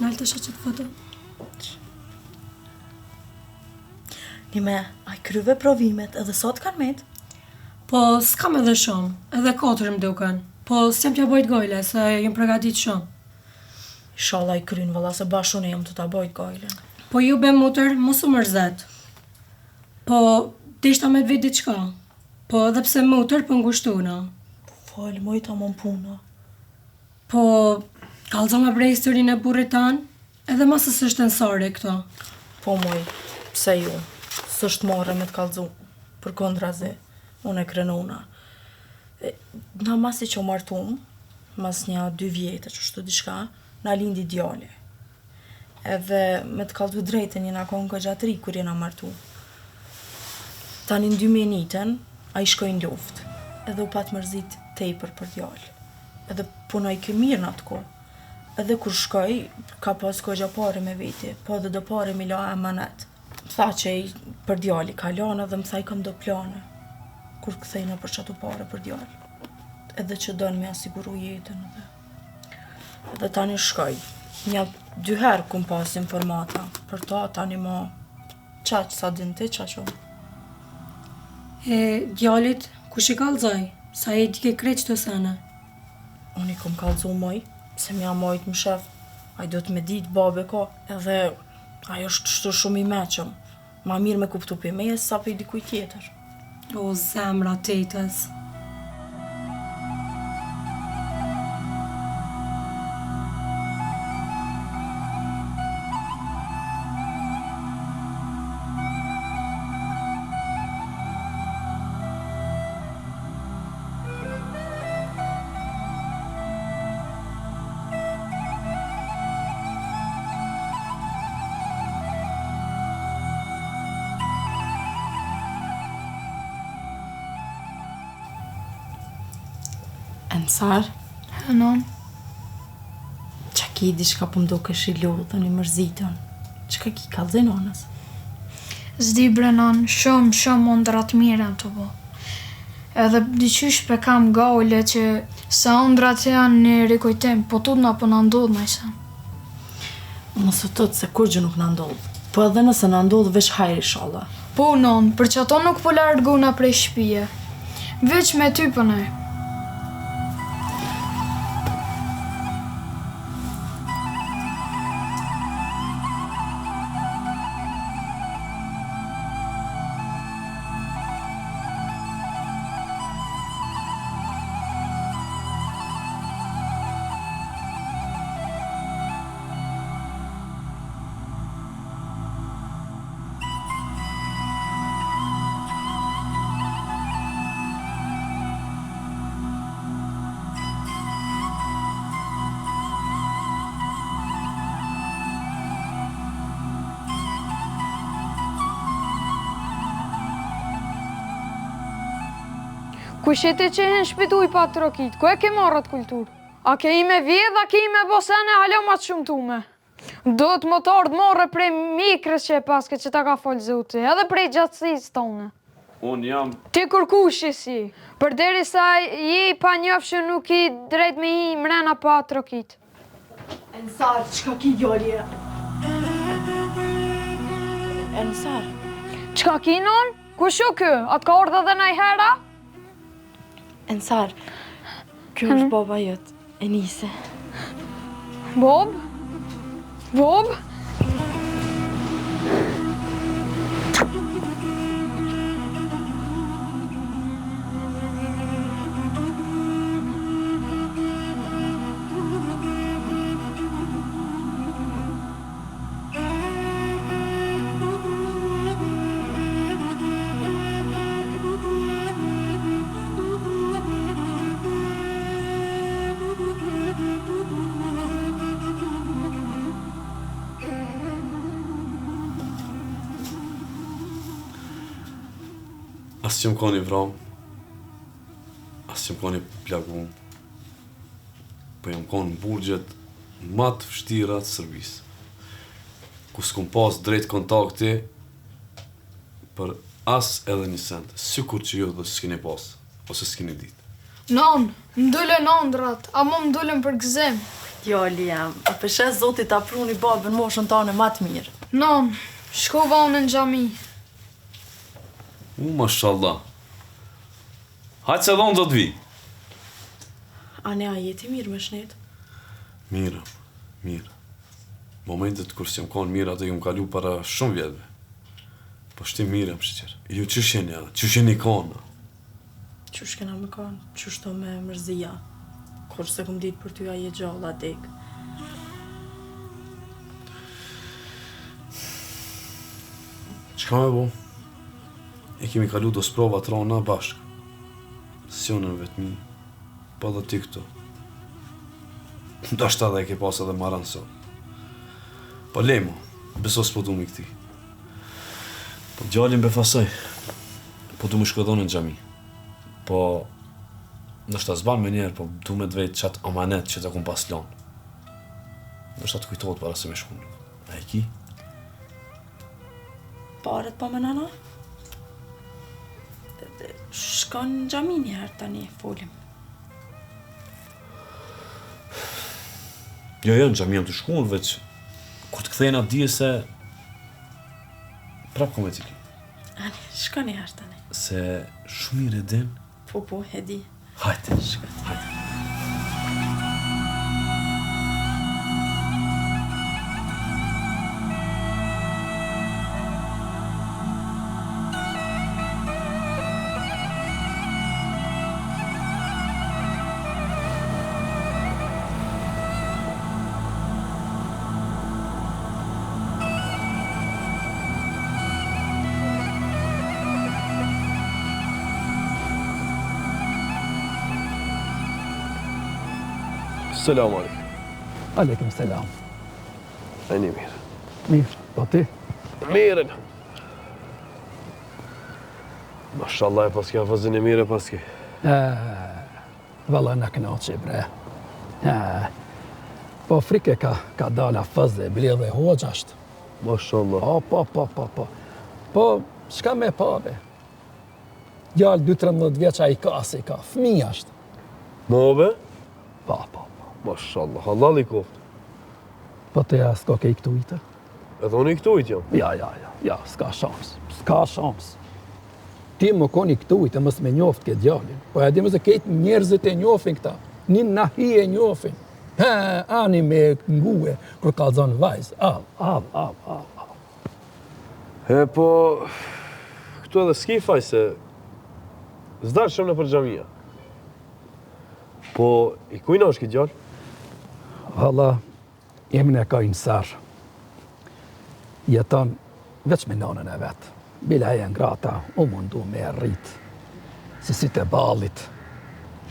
Nalë të shoqet foto. Nime, a i kryve provimet edhe sot kanë met? Po, s'kam edhe shumë, edhe 4 më duken. Po, s'jam t'ja bojt gojle, se jem pregadit shumë. Inshallah i kryn, valla se bashkë unë jam të ta bojt gojlen. Po ju be mutër, mos u mërzet. Po, dishta me t'vit diçka. Po, edhe pse mutër, po ngushtuna. Falë, moj ta mon puna. Po, kallëzo me brej historinë e burrit tanë, edhe masës është nësari këto. Po moj, pse ju? S'është marrë me t'kallëzu, për kondra zi, unë e krenuna. Na masi që o martum, mas një 2 vjetë që shtu diçka, na lindi djali. Edhe me t'kallëzu drejten jena konë këgjatëri kur jena martu. Tani në 2001-ën, a i shkoj në luft, edhe u pat mërzit tepër për djali. Edhe punoj kë mirë në atë ko. Edhe kur shkoj, ka pas këgja pare me veti, po edhe do pare mi la emanet. Tha që i për djali ka lana dhe më tha i kam do plane, kur këthejna për qatu pare për djali. Edhe që donë me asiguru jetën edhe. Edhe tani shkoj. 1-2 herë kum pas informata, për ta tani ma qaq sa din ti qaq unë. E djalit, kush i kallëzoj? Sa e di ke krejt qëto sene? Unë i kom kallëzu moj, se mja mojt më shef, a i do të me dit babe ka, edhe ajo është shtu shumë i meqëm. Ma mirë me kuptu për meje sa për i dikuj tjetër. O, zemra tetës. Ensar, Non, që ki diçka po mdo kësh i lodhën, i mërzitën, që ka ki kallëzën onës? s'di brenon, shumë ëndrat mira të bo. Edhe diqysh pe kam gale që sa ëndrat janë një rikujtim, po tut na po na ndodh nëjse. Mos u tëtë se kur gjë nuk në ndodhë, po edhe nëse në ndodhë veç hajri shala. Po non, për që ato nuk po larguna prej shpije. Veç me ty pënej. Kushete që hen shpituj pa trokit, ku e ke marrat kultur? A ke i me vjedh, a ke i me bosene, halo ma të shumtume. Do të më të ardhë morre prej mikrës që e paske që ta ka folë zote, edhe prej gjatësis tonë. Unë jam... Ti kërkushi si, përderi sa je pa njofshë nuk i drejt me i mrena pa trokit. Ensar, qka ki gjolje? Ensar. Qka ki non? Kushu kë? Atë ka ardhë dhe najhera? Ensar, kjo është baba jëtë, Enise. Bob? Bob? Asë që më koni vram, asë që më koni plagum, po jam konë në burgjet më të vështira të Serbisë, ku s'kom pas drejt kontakti për as edhe një sent, sikur që ju dhe s'kini pas, ose s'kini dit. Non, m'dullën ondrat, a mu m'dullën për gëzim. Djali jam, e përshes Zotit ta pruni babën moshën tane ma të mirë. Non, shkova unë në xhami. Mashallah. Hajtë se dhonë do të vi. Ane, a jeti mirë me shnet? Mirë. Momentet kur s'jam konë mirë atë jam kalu para shumë vjetëve. Po shti mirë më shqeqer. Ju qësh jeni konë? Qysh kena me kanë, qysh to me mërzia. Kur se këm ditë për ty a je gjalla dek. Qka me bo? E kemi kalu do sprova të rona bashkë. Sionën vetëmi, pa dhe ti këto. Da shta dhe e ke pas edhe maran sot. Po lemo, beso s'po du mi këti. Po gjallin befasoj, po du me shkodhonë në gjami. Po, nështë ta zban me njerë, po du me dvejt qatë amanet që të kum pas lanë. Nështë ta të kujtohet para se me shkunë. A i ki? Paret pa me nana? Shkon në gjami njëherë tani, folim. Jo, në gjami jam të shkunë, veç kur të kthejnë atë dije se prap kom e cili. Ani, shkon njëherë tani. Se shumë i redin. Po, e di. Hajte, hajte. Selamu alaikum. Aleikum selam. E një mirë. Mirë, po ti? Mirën. Mashallah e paske hafazin e mire paske. Valla në kënaqi, bre. Po frike ka dal hafazë, bledhe hoxhasht. Mashallah. Po. Po, shka me pa, be? Gjallë 2-13 vjeqa i ka, fëmija është. Mobe? Po. Mashallah, halal i koftë. Po te s'ka ke i këtu ite? Edhe unë i këtu i t'jam. Ja, s'ka shans. Ti më koni këtu ite, mës me njoft këtë gjallin. Po e di mëse kejtë njerëzit e njofin këta. Një nahi e njofin. Ani me ngue, kër ka zonë vajz. Av. Po, këtu edhe s'ki faj se zdarë shumë në për gjamia. Po, i kujna është këtë gjallë? Valla, jemi në kajnë sarë. Jeton veç me nanën e vetë. Bila e ngrata, u mundu me rritë. Si të balit,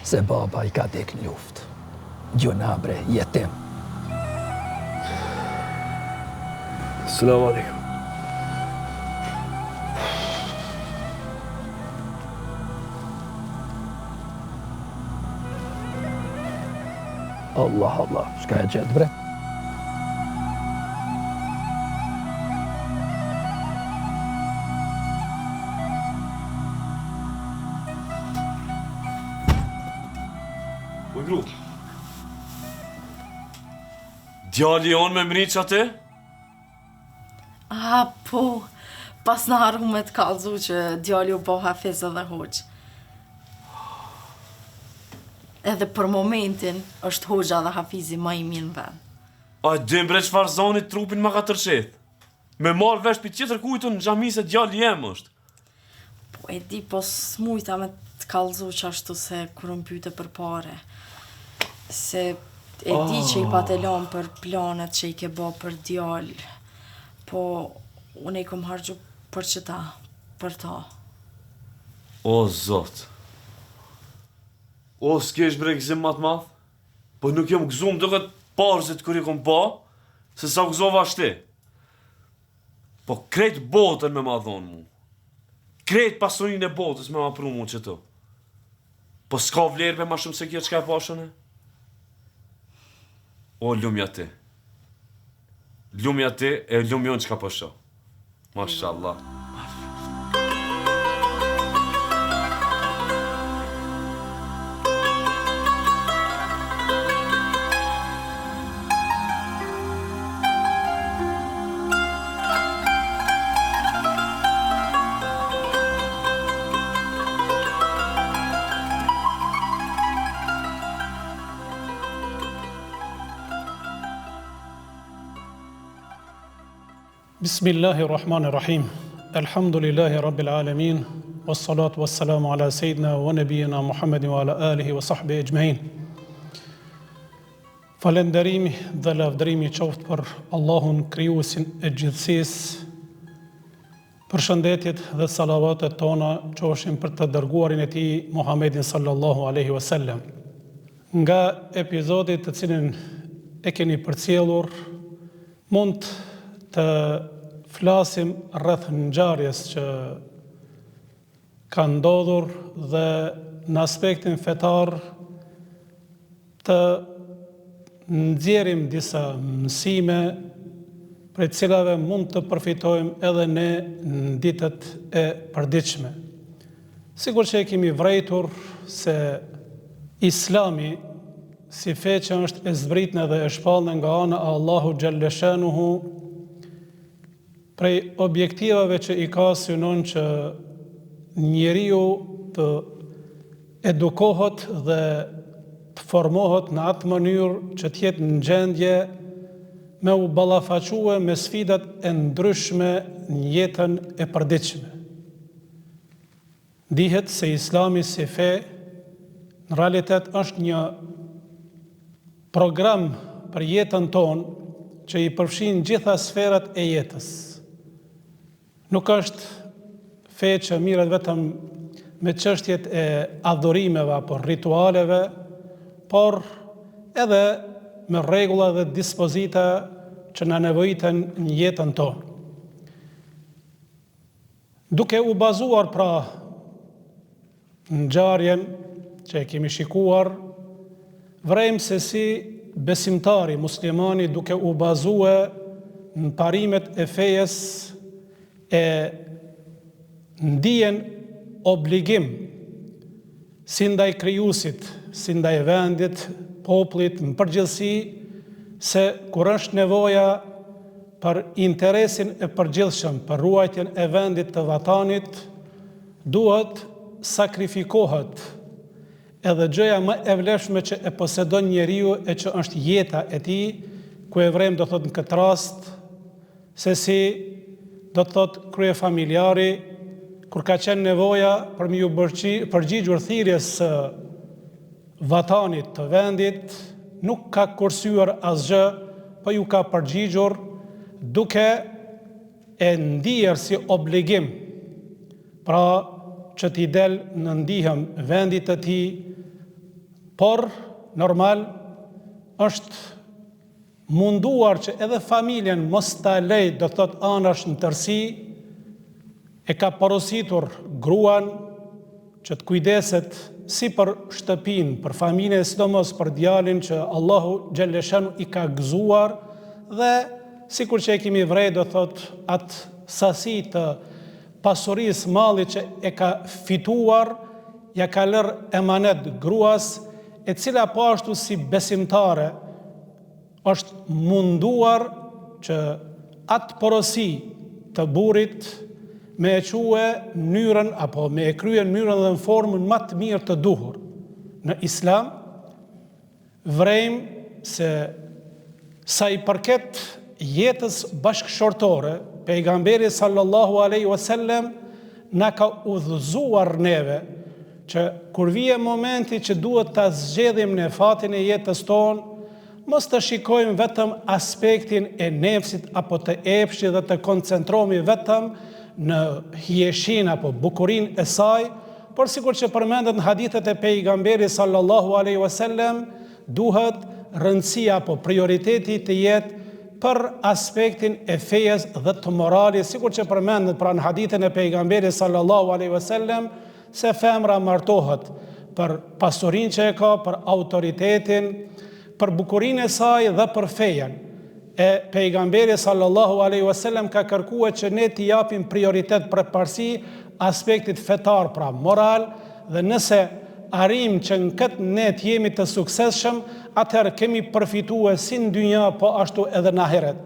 se baba i ka dek një luft. Gjuna bre, jetim. Selamu alaikum. Allah, shka e gjetë bre? Po gru. Djali jonë me mri që atë? Po, pas në harru me të kalzu që djali u bo hafiz edhe hoqë. Edhe për momentin është hoxha dhe hafizi ma i mirë në vend. A dhe mbre qëfar zonit trupin ma ka tërshet? Me marrë vesh për tjetër kujtu në gjami se djali jem është. Po e di, po s'mujta me të kalzu që ashtu se kur më pyte për pare. Se e di që i patelon për planet që i ke bo për djallë. Po unë i kom hargju për qëta, për ta. O, Zot. O, s'kesh bre gëzim matë madh? Po nuk jem gëzum do këtë parzit kër i kom pa, se sa gëzova shti. Po krejt botën me ma dhonë mu. Krejt pasurin e botës me ma pru mu që të. Po s'ka vlerë me ma shumë se kjo qka e pashën e? O, lumja ti. Lumja ti e lumjon qka pësho. Mashallah. Bismillahirrahmanirrahim. Alhamdulillahi rabbil alamin. Wassalatu wassalamu ala sayyidina wa nabiyina Muhammedin wa ala alihi wa sahbihi ejmain. Falenderimi dhe lavdërimi qoftë për Allahun krijuesin e gjithësisë. Përshëndetjet dhe salavatet tona qofshin për të dërguarin e tij Muhammedin sallallahu alaihi wasallam. Nga episodi të cilin e keni përcjellur, mund të flasim rreth ngjarjes që ka ndodhur dhe në aspektin fetar të nxjerrim disa mësime për cilave mund të përfitojmë edhe ne në ditët e përditshme. Sigur që e kemi vërejtur se Islami, si fe që është e zbritnë dhe e shpallën nga ana e Allahu xhalleshanuhu, prej objektivave që i ka synon që njeriu të edukohet dhe të formohet në atë mënyrë që të jetë në gjendje me u ballafaque me sfidat e ndryshme në jetën e përditshme. Dihet se Islami si fe në realitet është një program për jetën tonë që i përfshin gjitha sferat e jetës. Nuk është fe që mirët vetëm me çështjet e adhurimeve apo ritualeve, por edhe me rregulla dhe dispozita që na nevojiten në jetën tonë. Duke u bazuar pra në ngjarjen që e kemi shikuar, vrejmë se si besimtari muslimani duke u bazue në parimet e fejes e ndijen obligim si ndaj krijuesit, si ndaj vendit, popullit në përgjithësi, se kur është nevoja për interesin e përgjithshëm, për ruajtjen e vendit të vatanit, duhet sakrifikohet edhe gjëja më e vlefshme që e posedon njeriu e që është jeta e tij, ku e vrem do thot në këtë rast, se si do të thot kryefamiljari, kur ka qenë nevoja për me ju përgjigjur thirrjes së vatanit të vendit, nuk ka kursyer asgjë, po ju ka përgjigjur duke e ndier si obligim, pra që t'i del në ndihëm vendit të tij, por normal është munduar që edhe familjen mos ta lej, do thot anash në tërësi, e ka porositur gruan që të kujdeset si për shtëpinë, për familjen, sidomos për djalin që Allahu xhalleshanu i ka gëzuar, dhe sikur që e kemi vrej, do thot atë sasi të pasurisë mallit që e ka fituar, ja ka lërë emanet gruas, e cila po ashtu si besimtare është munduar që atë porosi të burrit me e quë mënyrën apo me e krye mënyrën dhe në formën më të mirë të duhur. Në Islam vrejmë se sa i përket jetës bashkëshortore, pejgamberi sallallahu alaihi wasallam na ka udhëzuar neve që kur vije momenti që duhet ta zgjedhim në fatin e jetës tonë, mos të shikojmë vetëm aspektin e nefsit apo të epshit dhe të koncentrohemi vetëm në hijeshin apo bukurinë e saj, por sikur që përmendet në hadithet e pejgamberit sallallahu alaihi wasallam, duhet rëndësia apo prioriteti të jetë për aspektin e fejes dhe të moralit, sikur që përmendet pra në hadithin e pejgamberit sallallahu alaihi wasallam, se femra martohet për pasurinë që e ka, për autoritetin, për bukurinë e saj dhe për fejen. E pejgamberi sallallahu alaihi wasallam ka kërkuar që ne t'i japim prioritet për parësi aspektit fetar, pra moral, dhe nëse arrim që në këtë ne t'jemi të suksesshëm, atëherë kemi përfituar si në dynja, po ashtu edhe në ahiret.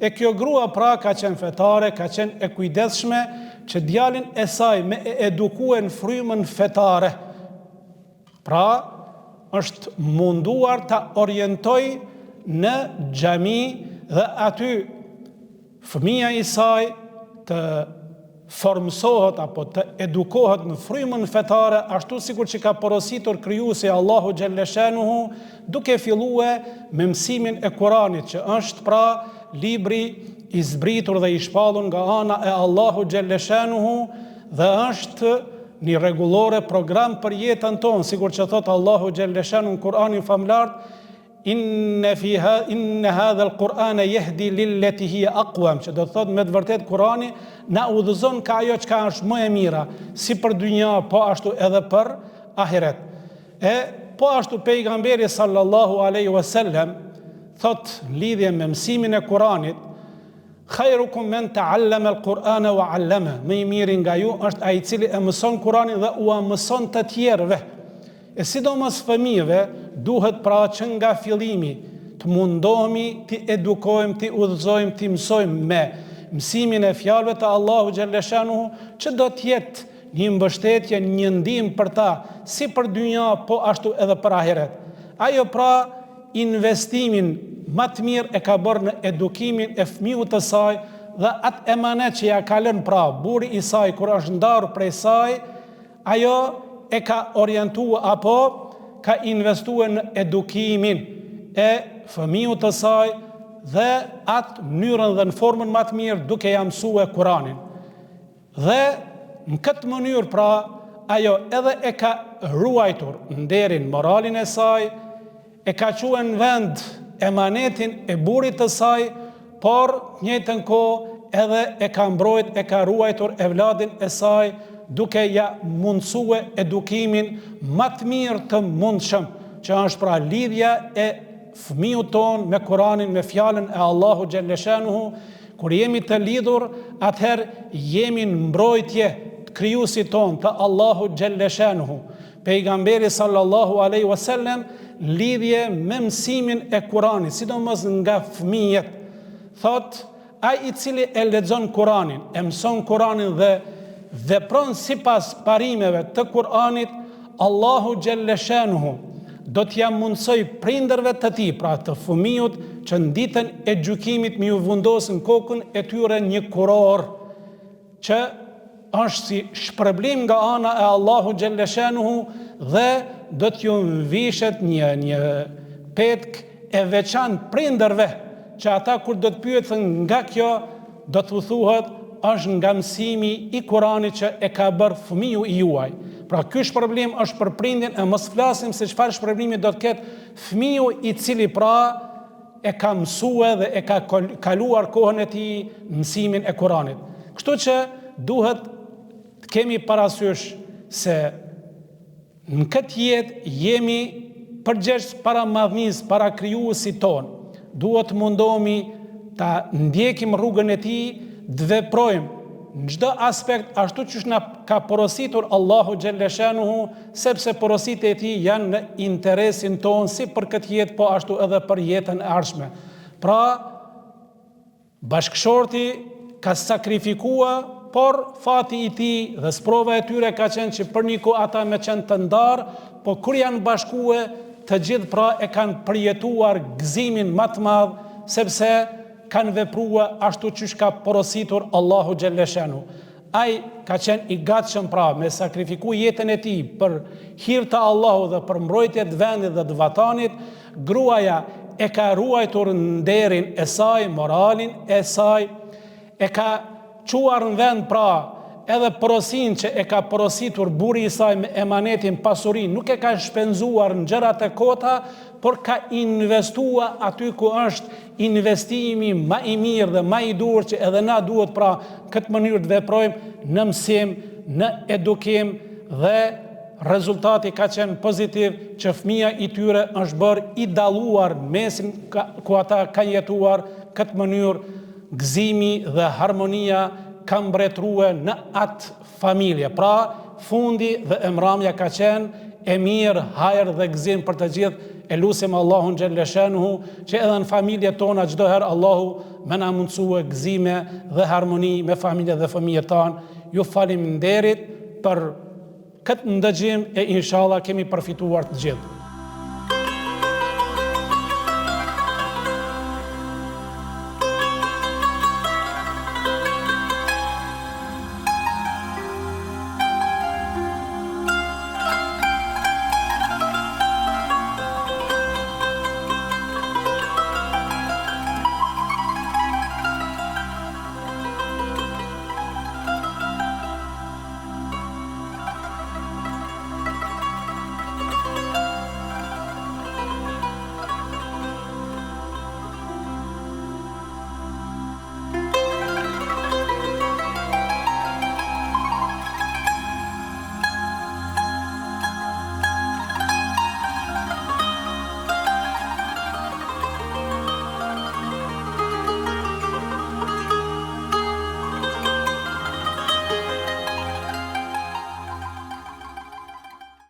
E kjo grua pra ka qenë fetare, ka qenë e kujdesshme, që djalin e saj me edukue në frymën fetare. Pra, është munduar ta orientoj në xhami dhe aty fëmia i saj të formsohet apo të edukohet në frymën fetare, ashtu sikur që ka porositur krijuesi Allahu xhalleshanuhu, duke filluar me mësimin e Kuranit, që është pra libri i zbritur dhe i shpallur nga ana e Allahu xhalleshanuhu dhe është një rregullore program për jetën tonë, sikur që thot Allahu xhalleshanuhu në Kur'anin famlar, inne hadha al-Qur'ana yahdi lillati hiya aqwam, që do të thot me të vërtet Kurani na udhëzon ka ajo çka është më e mira, si për dynja, po ashtu edhe për ahiret. E po ashtu pejgamberi sallallahu alaihi wasallam thot lidhje me mësimin e Kuranit, khairukum man ta'allama al-Qur'ana wa 'allama, më i miri nga ju është ai i cili e mëson Kuranin dhe u mëson të tjerëve. E sidomos fëmijëve duhet pra që nga fillimi të mundohemi të edukojmë, të udhëzojmë, të mësojmë me mësimin e fjalëve të Allahu xhalleshanuhu, që do të jetë një mbështetje, një ndihmë për ta, si për dynja, po ashtu edhe për ahiret. Ajo pra investimin më të mirë e ka bërë në edukimin e fëmijës të saj dhe atë emanet që ja ka lënë pra burri i saj kur është ndarë prej saj, ajo e ka orientuar apo ka investuar në edukimin e fëmijës të saj dhe atë mënyrën dhe në formën më të mirë duke ja mësuar Kuranin. Dhe në këtë mënyrë pra ajo edhe e ka ruajtur nderin moralin e saj, e ka quajtur në vend emanetin e burrit të saj, por njëjtën kohë edhe e ka mbrojtur, e ka ruajtur evladin e saj, duke ja mundësue edukimin më të mirë të mundshëm, që është pra lidhja e fëmijës tonë me Kuranin, me fjalën e Allahu xhalleshanuhu. Kur jemi të lidhur, atëherë jemi në mbrojtje të krijuesit tonë, të Allahu xhalleshanuhu. Pejgamberi sallallahu alaihi wasallam lidhje me mësimin e Kuranit, sidomos nga fëmijët, thot ai i cili e lexon Kuranin, e mëson Kuranin dhe vepron sipas parimeve të Kuranit, Allahu xhalleshanuhu do t'ja mundsoj prindërve të tij, pra të fëmijët, që në ditën e gjykimit me ju vendosën kokën e tyre një kuror, që është si shpërblim nga ana e Allahu xhalleshanuhu dhe do t'ju vishet një petk e veçantë prindërve, që ata kur do të pyeten nga kjo, do t'u thuhet është nga mësimi i Kuranit që e ka bërë fëmiu i juaj. Pra ky shpërblim është për prindin, e mos flasim se çfarë shpërblimi do të ketë fëmiu i cili pra e ka mësuar dhe e ka kaluar kohën e tij në mësimin e Kuranit. Kështu që duhet të kemi parasysh se në këtë jetë jemi përgjegjës para madhnisë, para krijuesit ton. Duhet mundohemi ta ndjekim rrugën e tij, të veprojmë në çdo aspekt ashtu siç na ka porositur Allahu xhalleshanuhu, sepse porositë e tij janë në interesin ton, si për këtë jetë, po ashtu edhe për jetën e ardhshme. Pra, bashkëshorti ka sakrifikuar, por fati i tij dhe sprova e tyre ka qenë që për një kohë ata me qenë të ndarë, po kur janë bashkuar, të gjithë pra e kanë përjetuar gëzimin më të madh, sepse kanë vepruar ashtu siç ka porositur Allahu xhalleshanuhu. Ai ka qenë i gatshëm pra me sakrifiku jetën e tij për hir të Allahut dhe për mbrojtje të vendit dhe të vatanit. Gruaja e ka ruajtur nderin e saj, moralin e saj, e ka quar në vend pra edhe porosin që e ka porositur burri i saj me emanetin pasurin, nuk e ka shpenzuar në gjërat e kota, por ka investuar aty ku është investimi më i mirë dhe më i dur, që edhe na duhet pra këtë mënyrë të veprojmë në mësim, në edukim, dhe rezultati ka qenë pozitiv, që fëmia i tyre është bërë i dalluar mesin ku ata kanë jetuar. Këtë mënyrë gëzimi dhe harmonia ka mbretërua në atë familje. Pra, fundi dhe emramja ka qenë e mirë, hajër dhe gëzim për të gjithë. E lusim Allahun xhalleshanuhu që edhe në familjet tona çdo herë Allahu më na mundsua gëzime dhe harmoni me familjet dhe fëmijët tanë. Ju faleminderit për këtë ndëgjim e inshallah kemi përfituar të gjithë.